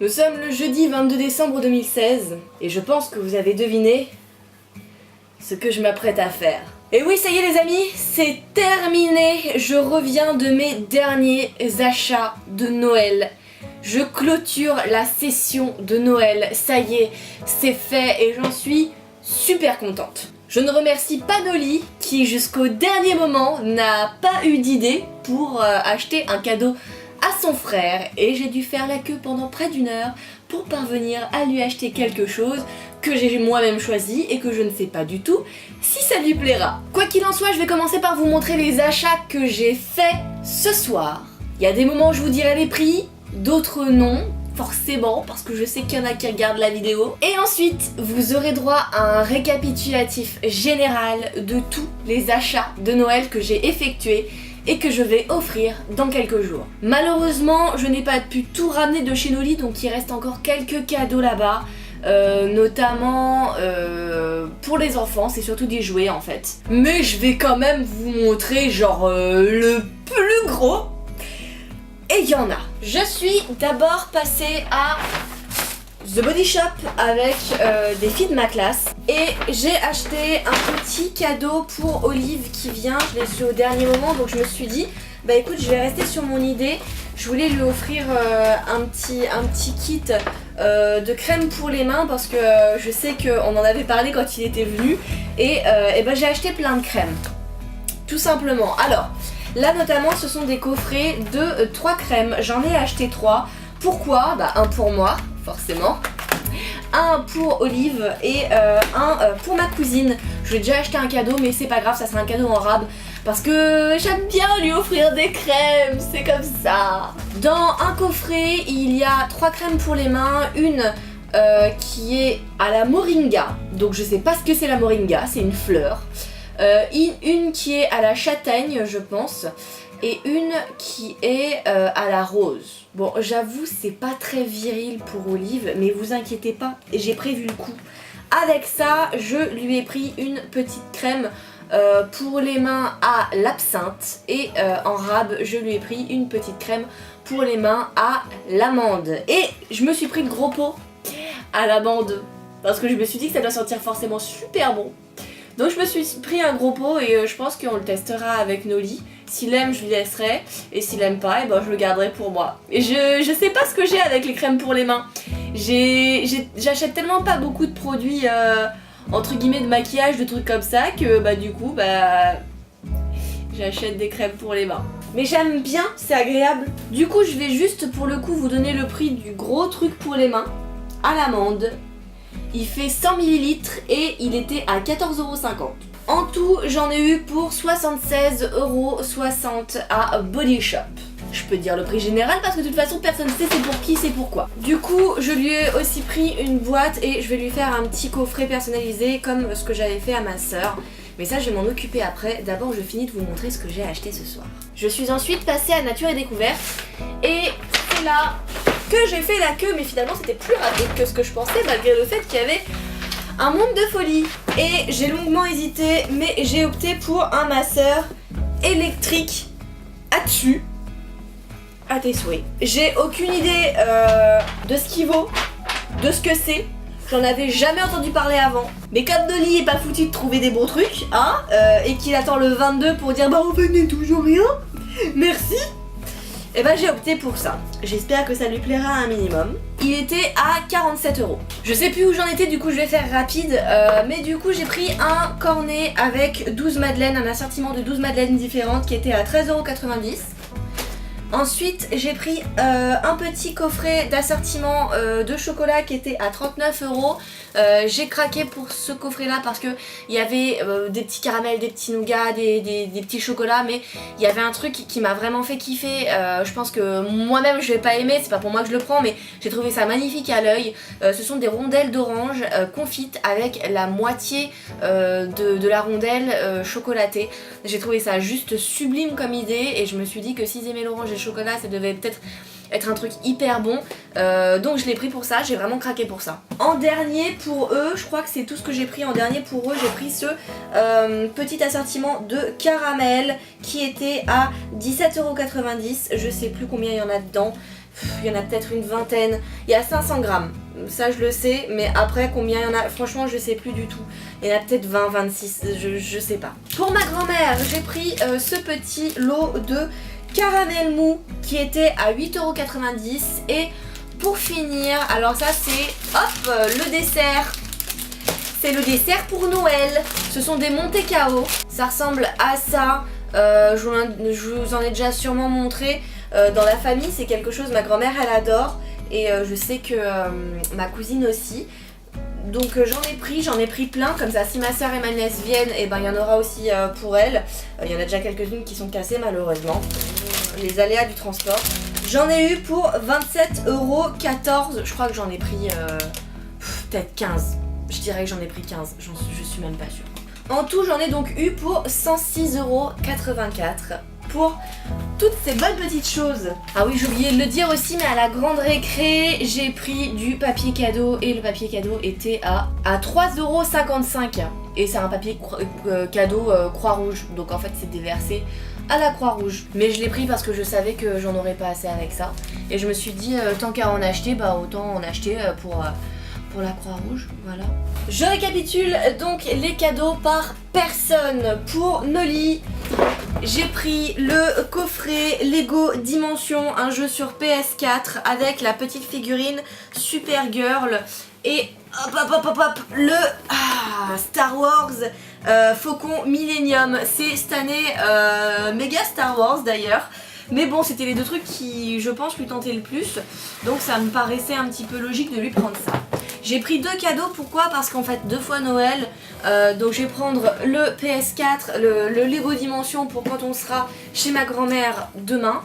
Nous sommes le jeudi 22 décembre 2016 et je pense que vous avez deviné ce que je m'apprête à faire. Et oui, ça y est les amis, c'est terminé. Je reviens de mes derniers achats de Noël. Je clôture la session de Noël. Ça y est, c'est fait et j'en suis super contente. Je ne remercie pas Nolly qui jusqu'au dernier moment n'a pas eu d'idée pour acheter un cadeau à son frère et j'ai dû faire la queue pendant près d'1 heure pour parvenir à lui acheter quelque chose que j'ai moi-même choisi et que je ne sais pas du tout si ça lui plaira. Quoi qu'il en soit, je vais commencer par vous montrer les achats que j'ai faits ce soir. Il y a des moments où je vous dirai les prix, d'autres non, forcément, parce que je sais qu'il y en a qui regardent la vidéo. Et ensuite, vous aurez droit à un récapitulatif général de tous les achats de Noël que j'ai effectués et que je vais offrir dans quelques jours. Malheureusement, je n'ai pas pu tout ramener de chez Nolly, donc il reste encore quelques cadeaux là-bas, notamment pour les enfants, c'est surtout des jouets en fait. Mais je vais quand même vous montrer genre le plus gros, et il y en a. Je suis d'abord passée à The Body Shop avec des filles de ma classe et j'ai acheté un petit cadeau pour Olive qui vient, je l'ai su au dernier moment donc je me suis dit bah écoute je vais rester sur mon idée, je voulais lui offrir un petit kit de crème pour les mains parce que je sais qu'on en avait parlé quand il était venu et ben j'ai acheté plein de crèmes tout simplement. Alors là notamment ce sont des coffrets de 3 crèmes, j'en ai acheté 3. Pourquoi? Bah un pour moi forcément, un pour Olive et un pour ma cousine. Je lui ai déjà acheté un cadeau mais c'est pas grave, ça sera un cadeau en rab parce que j'aime bien lui offrir des crèmes, c'est comme ça. Dans un coffret il y a 3 crèmes pour les mains, une qui est à la moringa, donc je sais pas ce que c'est la moringa, c'est une fleur, une qui est à la châtaigne je pense, et une qui est à la rose. Bon, j'avoue, c'est pas très viril pour Olive, mais vous inquiétez pas, j'ai prévu le coup. Avec ça, je lui ai pris une petite crème pour les mains à l'absinthe et en rab, je lui ai pris une petite crème pour les mains à l'amande. Et je me suis pris le gros pot à l'amande parce que je me suis dit que ça doit sentir forcément super bon. Donc je me suis pris un gros pot et je pense qu'on le testera avec Nolly. S'il aime, je lui laisserai, et s'il aime pas, et ben je le garderai pour moi. Et je sais pas ce que j'ai avec les crèmes pour les mains. J'achète tellement pas beaucoup de produits entre guillemets de maquillage, de trucs comme ça, que bah du coup j'achète des crèmes pour les mains. Mais j'aime bien, c'est agréable. Du coup je vais juste pour le coup vous donner le prix du gros truc pour les mains, à l'amande. Il fait 100 ml et il était à 14,50 €. En tout, j'en ai eu pour 76,60 € à Body Shop. Je peux dire le prix général parce que de toute façon personne ne sait c'est pour qui, c'est pourquoi. Du coup, je lui ai aussi pris une boîte et je vais lui faire un petit coffret personnalisé comme ce que j'avais fait à ma sœur. Mais ça, je vais m'en occuper après. D'abord, je finis de vous montrer ce que j'ai acheté ce soir. Je suis ensuite passée à Nature et Découverte et c'est là que j'ai fait la queue, mais finalement c'était plus rapide que ce que je pensais malgré le fait qu'il y avait un monde de folie. Et j'ai longuement hésité, mais j'ai opté pour un masseur électrique à dessus, à tes souhaits. J'ai aucune idée de ce qu'il vaut, de ce que c'est. J'en avais jamais entendu parler avant. Mais comme Nolly est pas foutu de trouver des bons trucs, hein, et qu'il attend le 22 pour dire bah on venait toujours rien, merci. Et bah j'ai opté pour ça. J'espère que ça lui plaira un minimum. Il était à 47 €. Je sais plus où j'en étais, du coup je vais faire rapide. Mais du coup j'ai pris un cornet avec 12 madeleines, un assortiment de 12 madeleines différentes qui était à 13,90 €. Ensuite j'ai pris un petit coffret d'assortiment de chocolat qui était à 39 €. J'ai craqué pour ce coffret là parce que il y avait des petits caramels, des petits nougats, des petits chocolats, mais il y avait un truc qui m'a vraiment fait kiffer. Je pense que moi-même je vais pas aimer, c'est pas pour moi que je le prends, mais j'ai trouvé ça magnifique à l'œil. Ce sont des rondelles d'orange confites avec la moitié de la rondelle chocolatée. J'ai trouvé ça juste sublime comme idée et je me suis dit que s'ils aimaient l'orange et le chocolat, ça devait peut-être être un truc hyper bon. Donc je l'ai pris pour ça, j'ai vraiment craqué pour ça. En dernier pour eux, je crois que c'est tout ce que j'ai pris en dernier pour eux, j'ai pris ce petit assortiment de caramel qui était à 17,90 €. Je sais plus combien il y en a dedans. Il y en a peut-être une vingtaine. Il y a 500 grammes, ça je le sais, mais après combien il y en a, franchement je sais plus du tout. Il y en a peut-être 20, 26, je sais pas. Pour ma grand-mère, j'ai pris ce petit lot de caramel mou qui était à 8,90 €. Et pour finir, alors ça c'est, hop, le dessert. C'est le dessert pour Noël. Ce sont des Monte Cao. Ça ressemble à ça. Je vous en ai déjà sûrement montré. Dans la famille, c'est quelque chose, ma grand-mère elle adore. Et je sais que ma cousine aussi. Donc j'en ai pris plein. Comme ça, si ma soeur et ma nièce viennent, et ben il y en aura aussi pour elles. Il y en a déjà quelques-unes qui sont cassées malheureusement. Les aléas du transport. J'en ai eu pour 27,14 €. Je crois que j'en ai pris peut-être 15. Je dirais que j'en ai pris 15. Je suis même pas sûre. En tout, j'en ai donc eu pour 106,84 € pour toutes ces bonnes petites choses. Ah oui, j'ai oublié de le dire aussi, mais à la grande récré, j'ai pris du papier cadeau et le papier cadeau était à 3,55 €. Et c'est un papier cadeau Croix-Rouge, donc en fait c'est déversé à la Croix-Rouge. Mais je l'ai pris parce que je savais que j'en aurais pas assez avec ça. Et je me suis dit, tant qu'à en acheter, bah autant en acheter pour la Croix-Rouge, voilà. Je récapitule donc les cadeaux par personne. Pour Nolly, j'ai pris le coffret Lego Dimension, un jeu sur PS4 avec la petite figurine Supergirl et le Star Wars Faucon Millennium. C'est cette année méga Star Wars d'ailleurs. Mais bon, c'était les deux trucs qui, je pense, lui tentaient le plus. Donc ça me paraissait un petit peu logique de lui prendre ça. J'ai pris deux cadeaux, pourquoi? Parce qu'en fait, 2 fois Noël. Donc je vais prendre le PS4, le Lego Dimension pour quand on sera chez ma grand-mère demain.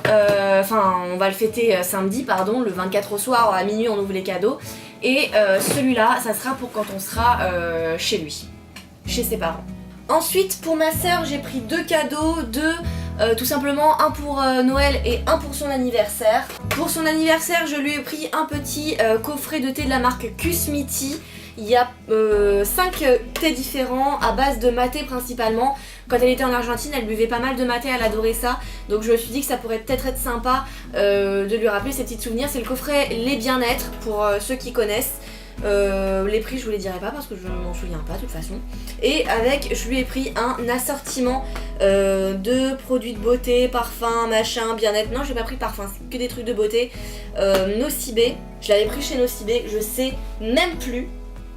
Enfin, on va le fêter samedi, pardon, le 24 au soir, à minuit on ouvre les cadeaux. Et celui-là, ça sera pour quand on sera chez lui, chez ses parents. Ensuite, pour ma soeur, j'ai pris deux cadeaux, tout simplement un pour Noël et un pour son anniversaire. Pour son anniversaire, je lui ai pris un petit coffret de thé de la marque Kusmiti. Il y a 5 thés différents à base de maté principalement. Quand elle était en Argentine, elle buvait pas mal de maté, elle adorait ça. Donc je me suis dit que ça pourrait peut-être être sympa de lui rappeler ses petits souvenirs. C'est le coffret Les Bien-être pour ceux qui connaissent. Les prix je vous les dirai pas parce que je m'en souviens pas de toute façon. Et avec, je lui ai pris un assortiment de produits de beauté, parfums, machin, bien-être. Non, j'ai pas pris de parfum, c'est que des trucs de beauté. Nocibé, je l'avais pris chez Nocibé, je sais même plus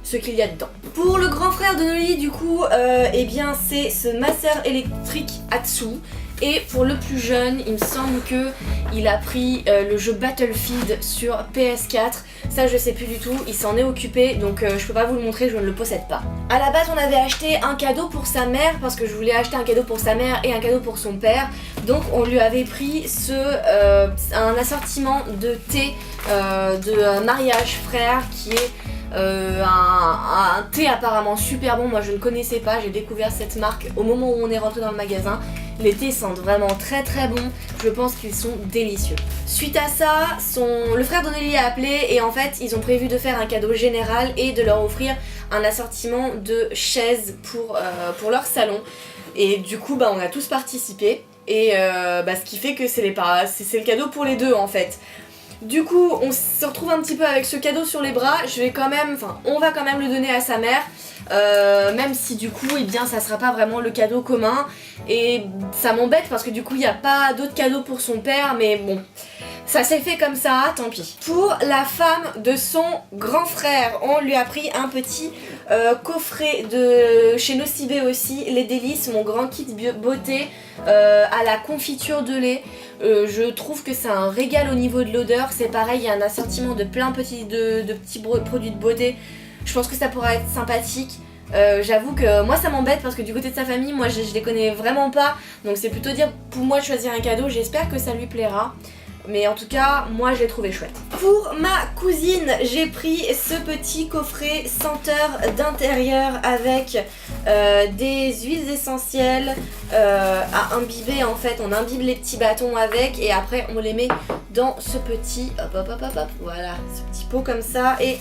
ce qu'il y a dedans. Pour le grand frère de Nolly, du coup, eh bien c'est ce masseur électrique Atsu. Et pour le plus jeune, il me semble que il a pris le jeu Battlefield sur PS4. Ça je sais plus du tout, il s'en est occupé, donc je peux pas vous le montrer, je ne le possède pas. À la base on avait acheté un cadeau pour sa mère, parce que je voulais acheter un cadeau pour sa mère et un cadeau pour son père. Donc on lui avait pris un assortiment de thé de mariage frère qui est un thé apparemment super bon. Moi je ne connaissais pas, j'ai découvert cette marque au moment où on est rentré dans le magasin. Les thés sentent vraiment très très bons, je pense qu'ils sont délicieux. Suite à ça, le frère de Nolly a appelé et en fait ils ont prévu de faire un cadeau général et de leur offrir un assortiment de chaises pour leur salon. Et du coup bah, on a tous participé et ce qui fait que c'est le cadeau pour les deux en fait. Du coup on se retrouve un petit peu avec ce cadeau sur les bras. On va quand même le donner à sa mère. Même si du coup eh bien ça sera pas vraiment le cadeau commun et ça m'embête parce que du coup il n'y a pas d'autres cadeaux pour son père, mais bon ça s'est fait comme ça, tant pis. Pour la femme de son grand frère, on lui a pris un petit coffret de chez Nocibé aussi, les délices, mon grand kit beauté à la confiture de lait. Je trouve que c'est un régal au niveau de l'odeur. C'est pareil, il y a un assortiment de plein de petits produits de beauté. Je pense que ça pourra être sympathique. J'avoue que moi ça m'embête parce que du côté de sa famille, moi je les connais vraiment pas. Donc c'est plutôt dire pour moi de choisir un cadeau. J'espère que ça lui plaira. Mais en tout cas, moi je l'ai trouvé chouette. Pour ma cousine, j'ai pris ce petit coffret senteur d'intérieur avec des huiles essentielles à imbiber. En fait on imbibe les petits bâtons avec et après on les met dans ce petit voilà, ce petit pot comme ça, et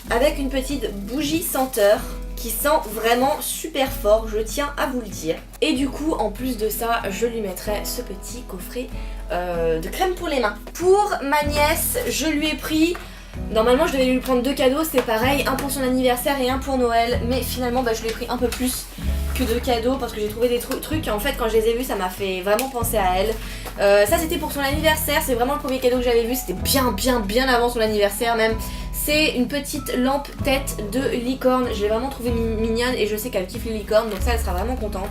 avec une petite bougie senteur qui sent vraiment super fort, je tiens à vous le dire. Et du coup en plus de ça je lui mettrai ce petit coffret de crème pour les mains. Pour ma nièce je lui ai pris, normalement je devais lui prendre 2 cadeaux, c'est pareil, un pour son anniversaire et un pour Noël, mais finalement je lui ai pris un peu plus que 2 cadeaux parce que j'ai trouvé des trucs et en fait quand je les ai vus ça m'a fait vraiment penser à elle. Ça c'était pour son anniversaire, c'est vraiment le premier cadeau que j'avais vu, c'était bien avant son anniversaire même. C'est une petite lampe tête de licorne, je l'ai vraiment trouvée mignonne et je sais qu'elle kiffe les licornes, donc ça elle sera vraiment contente.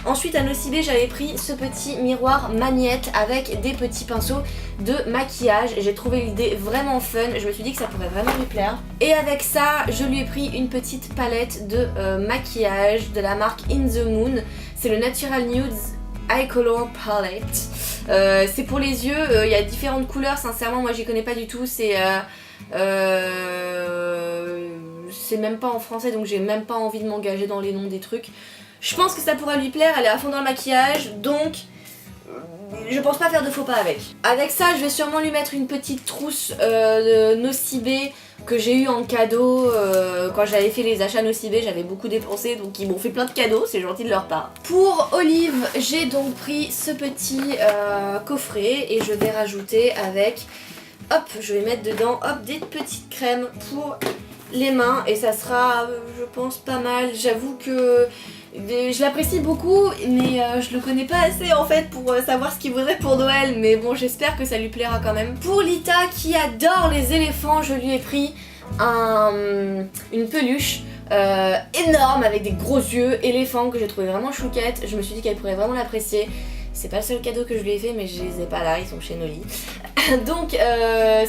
Ensuite à Nocibé j'avais pris ce petit miroir magnette avec des petits pinceaux de maquillage. J'ai trouvé l'idée vraiment fun, je me suis dit que ça pourrait vraiment lui plaire. Et avec ça je lui ai pris une petite palette de maquillage de la marque In The Moon. C'est le Natural Nudes Eye Color Palette. C'est pour les yeux, il y a différentes couleurs, sincèrement moi j'y connais pas du tout. C'est même pas en français donc j'ai même pas envie de m'engager dans les noms des trucs. Je pense que ça pourra lui plaire, elle est à fond dans le maquillage, donc je pense pas faire de faux pas avec. Avec ça, je vais sûrement lui mettre une petite trousse de Nocibé que j'ai eu en cadeau quand j'avais fait les achats Nocibé, j'avais beaucoup dépensé, donc ils m'ont fait plein de cadeaux, c'est gentil de leur part. Pour Olive, j'ai donc pris ce petit coffret et je vais rajouter avec, hop, je vais mettre dedans, hop, des petites crèmes pour les mains et ça sera, je pense, pas mal. J'avoue que je l'apprécie beaucoup mais je le connais pas assez en fait pour savoir ce qu'il voudrait pour Noël, mais bon j'espère que ça lui plaira quand même. Pour Lita qui adore les éléphants, je lui ai pris une peluche énorme avec des gros yeux éléphants que j'ai trouvé vraiment chouquette. Je me suis dit qu'elle pourrait vraiment l'apprécier. C'est pas le seul cadeau que je lui ai fait mais je les ai pas là, ils sont chez Noli. Donc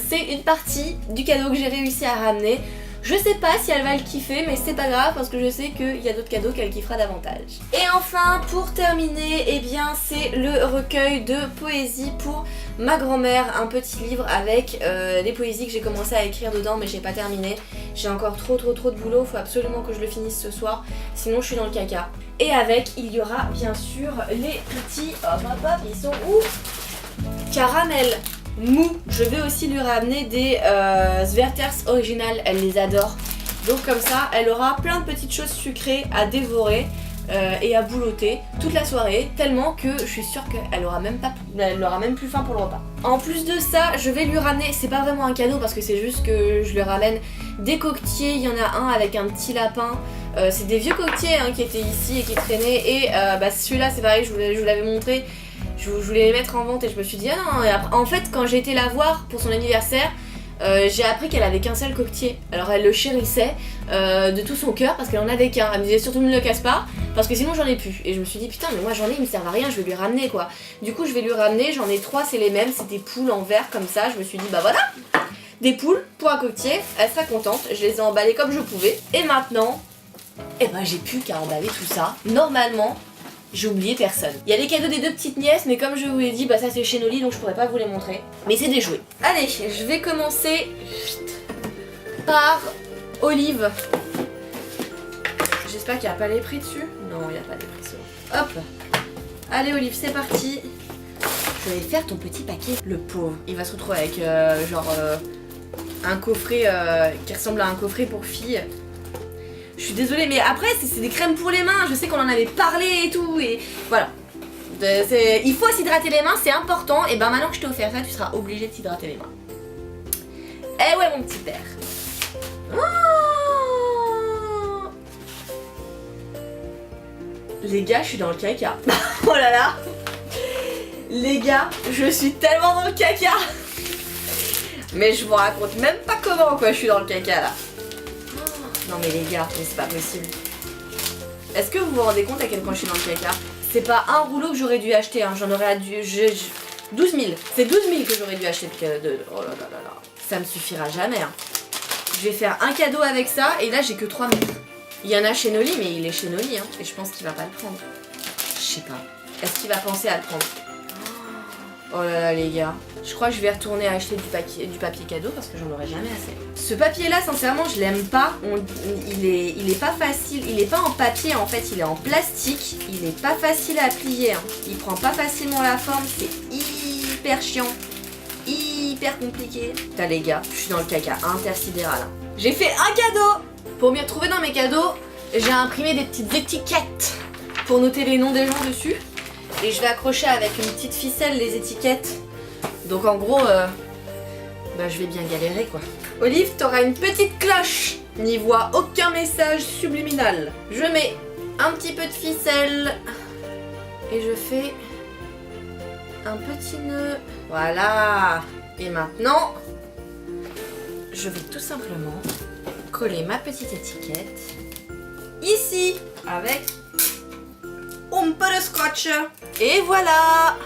c'est une partie du cadeau que j'ai réussi à ramener. Je sais pas si elle va le kiffer mais c'est pas grave parce que je sais qu'il y a d'autres cadeaux qu'elle kiffera davantage. Et enfin pour terminer, eh bien c'est le recueil de poésie pour ma grand-mère, un petit livre avec des poésies que j'ai commencé à écrire dedans mais j'ai pas terminé. J'ai encore trop de boulot, faut absolument que je le finisse ce soir, sinon je suis dans le caca. Et avec il y aura bien sûr les petits, ils sont où? Caramel mou. Je vais aussi lui ramener des Sverters originales, elle les adore. Donc comme ça, elle aura plein de petites choses sucrées à dévorer et à boulotter toute la soirée, tellement que je suis sûre qu'elle aura même plus faim pour le repas. En plus de ça, je vais lui ramener, c'est pas vraiment un cadeau parce que c'est juste que je lui ramène des coquetiers. Il y en a un avec un petit lapin. C'est des vieux coquetiers qui étaient ici et qui traînaient. Et celui-là c'est pareil, je vous l'avais montré. Je voulais les mettre en vente et je me suis dit ah non. Et après, en fait quand j'ai été la voir pour son anniversaire, j'ai appris qu'elle avait qu'un seul coquetier. Alors elle le chérissait de tout son cœur parce qu'elle en avait qu'un. Elle me disait surtout ne le casse pas parce que sinon j'en ai plus. Et je me suis dit putain mais moi j'en ai, ils me servent à rien, je vais lui ramener quoi. Du coup je vais lui ramener, j'en ai 3, c'est les mêmes, c'est des poules en verre comme ça. Je me suis dit bah voilà, des poules pour un coquetier, elle sera contente. Je les ai emballées comme je pouvais. Et maintenant, j'ai plus qu'à emballer tout ça. Normalement, j'ai oublié personne. Il y a les cadeaux des 2 petites nièces, mais comme je vous l'ai dit, ça c'est chez Noli, donc je pourrais pas vous les montrer. Mais c'est des jouets. Allez, je vais commencer par Olive. J'espère qu'il n'y a pas les prix dessus. Non, il n'y a pas les prix dessus. Hop. Allez Olive, c'est parti. Je vais faire ton petit paquet. Le pauvre. Il va se retrouver avec un coffret qui ressemble à un coffret pour filles. Je suis désolée, mais après, c'est des crèmes pour les mains. Je sais qu'on en avait parlé et tout, et voilà. Il faut s'hydrater les mains, c'est important. Et maintenant que je t'ai offert ça, tu seras obligé de t'hydrater les mains. Eh ouais, mon petit père. Oh les gars, je suis dans le caca. Oh là là. Les gars, je suis tellement dans le caca. Mais je vous raconte même pas comment, quoi, je suis dans le caca, là. Non mais les gars, mais c'est pas possible. Est-ce que vous vous rendez compte à quel point je suis dans le caca? C'est pas un rouleau que j'aurais dû acheter, j'en aurais dû... 12 000. C'est 12 000 que j'aurais dû acheter de... Oh là là là là. Ça me suffira jamais. Je vais faire un cadeau avec ça et là j'ai que 3 000. Il y en a chez Noli, mais il est chez Noli et je pense qu'il va pas le prendre. Je sais pas. Est-ce qu'il va penser à le prendre? Oh là là les gars, je crois que je vais retourner acheter du papier cadeau parce que j'en aurai jamais assez. Ce papier là sincèrement je l'aime pas, il est pas facile, il est pas en papier en fait, il est en plastique, il est pas facile à plier, hein. Il prend pas facilement la forme, c'est hyper chiant, hyper compliqué. Putain les gars, je suis dans le caca intersidéral. Hein. J'ai fait un cadeau. Pour m'y retrouver dans mes cadeaux, j'ai imprimé des petites étiquettes pour noter les noms des gens dessus. Et je vais accrocher avec une petite ficelle les étiquettes. Donc en gros, je vais bien galérer quoi. Olive, t'auras une petite cloche. N'y voit aucun message subliminal. Je mets un petit peu de ficelle. Et je fais un petit nœud. Voilà. Et maintenant, je vais tout simplement coller ma petite étiquette ici avec un peu de scotch. Et voilà,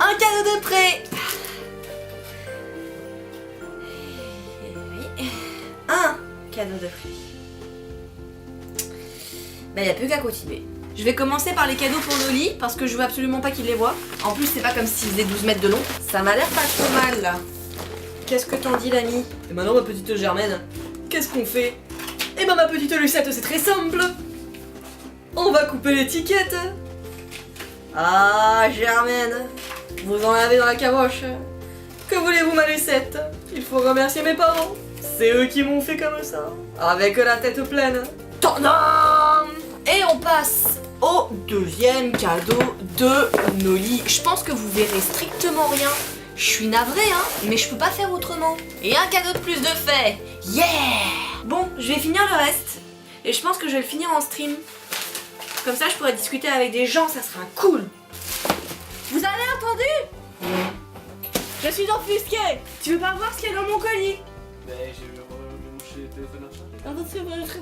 un cadeau de prêt. Oui, un cadeau de prêt. Ben y a plus qu'à continuer. Je vais commencer par les cadeaux pour Noli parce que je veux absolument pas qu'il les voit. En plus c'est pas comme s'il faisait 12 mètres de long. Ça m'a l'air pas trop mal là. Qu'est-ce que t'en dis l'ami? Et maintenant ma petite Germaine, qu'est-ce qu'on fait? Eh ben ma petite Lucette c'est très simple. On va couper l'étiquette. Ah Germaine, vous en avez dans la caboche. Que voulez-vous ma Lucette? Il faut remercier mes parents. C'est eux qui m'ont fait comme ça. Avec la tête pleine. Tadam! Et on passe au deuxième cadeau de Noli. Je pense que vous verrez strictement rien. Je suis navrée hein, mais je peux pas faire autrement. Et un cadeau de plus de fait. Yeah! Bon, je vais finir le reste. Et je pense que je vais le finir en stream. Comme ça je pourrais discuter avec des gens, ça sera cool. Vous avez entendu? Je suis offusquée. Tu veux pas voir ce qu'il y a dans mon colis? Ben, j'ai mouché le téléphone à ça. Ah, c'est vrai, très